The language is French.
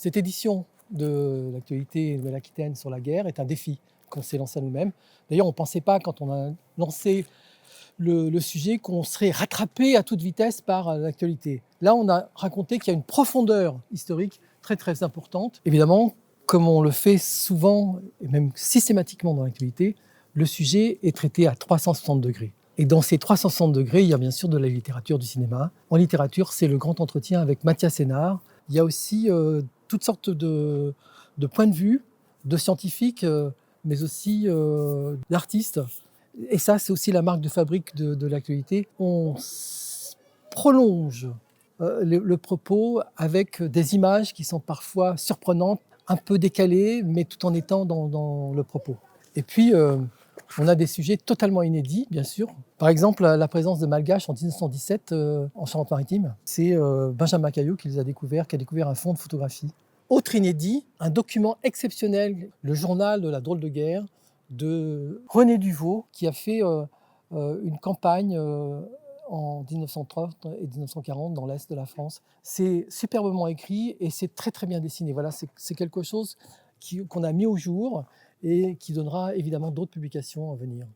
Cette édition de l'actualité Nouvelle-Aquitaine sur la guerre est un défi qu'on s'est lancé à nous-mêmes. D'ailleurs, on ne pensait pas, quand on a lancé le sujet, qu'on serait rattrapé à toute vitesse par l'actualité. Là, on a raconté qu'il y a une profondeur historique très très importante. Évidemment, comme on le fait souvent et même systématiquement dans l'actualité, le sujet est traité à 360 degrés. Et dans ces 360 degrés, il y a bien sûr de la littérature, du cinéma. En littérature, c'est le grand entretien avec Mathias Sénard. Il y a aussi toutes sortes de points de vue, de scientifiques, mais aussi d'artistes. Et ça, c'est aussi la marque de fabrique de l'actualité. On prolonge le propos avec des images qui sont parfois surprenantes, un peu décalées, mais tout en étant dans le propos. Et puis, on a des sujets totalement inédits, bien sûr. Par exemple, la présence de Malgaches en 1917 en Charente-Maritime. C'est Benjamin Caillou qui les a découverts, qui a découvert un fonds de photographie. Autre inédit, un document exceptionnel, le journal de la drôle de guerre de René Duvaux, qui a fait une campagne en 1930 et 1940 dans l'Est de la France. C'est superbement écrit et c'est très très bien dessiné. Voilà, c'est quelque chose qu'on a mis au jour et qui donnera évidemment d'autres publications à venir.